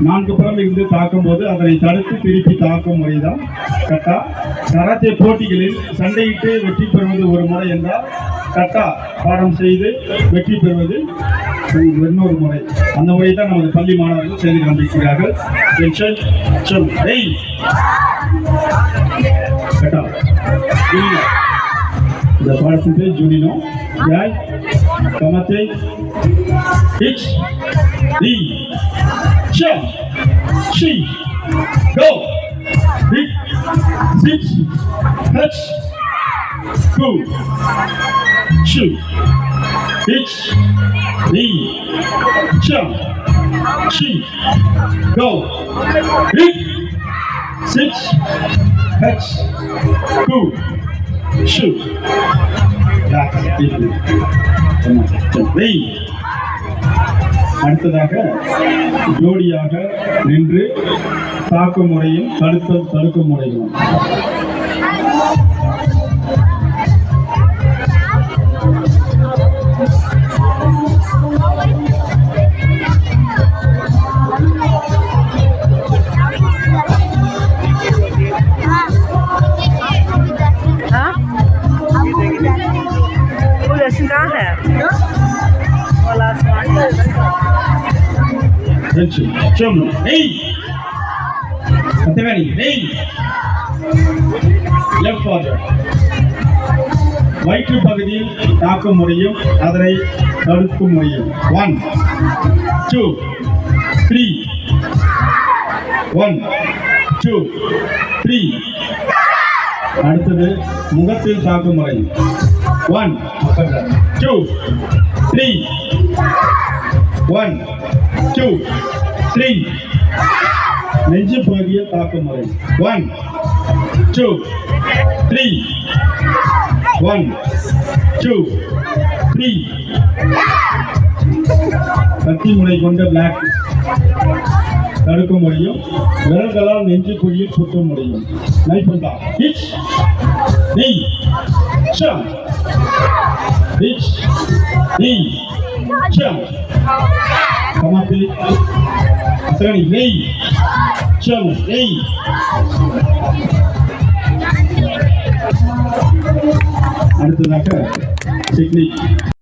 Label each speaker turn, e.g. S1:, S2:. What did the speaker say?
S1: நான்கு புறம் இருந்து தாக்கும் போது அதனை தடுத்து திருப்பி தாக்கும் முறைதான் கட்டா. கராத்தே போட்டிகளில் சண்டையிட்டு வெற்றி பெறுவது ஒரு முறை என்றால் கட்டா பாடம் செய்து வெற்றி பெறுவது இன்னொரு முறை. அந்த முறை தான் நமது பள்ளி மாணவர்கள் செய்து காண்பிக்கிறார்கள். கட்டா இந்த பாடத்தின் பேர் ஜூனினோ. யாய் கமத்தை H D Chen Chi Go Big Six H Go Shoot H D Chen Chi Go Big Six H Go Shoot. அடுத்ததாக ஜோடியாக நின்று தாக்கும் முறையும் தடுக்கும் முறையும். வயிற்று பகுதியில் தாக்கும் முறையும் அதனை தடுக்கும் முறையும். 1 2 3 1 2 3. அடுத்தது முகத்தில் தாக்கும் முறை. 1 2 3 1 2 3. நெஞ்சு பகுதியில் தாக்கும் முறை. 1 2 3 1 2 3. கத்தி முனை கொண்ட பிளாக் தடுக்கும் முறையும் விரல்களால் நெஞ்சு குழியில் குத்தும் முறையும். நைபந்தா H D Chen H D Chen கமாத்தி அத்தனை நெய் Chen நெய். அடுத்ததாக டெக்னிக்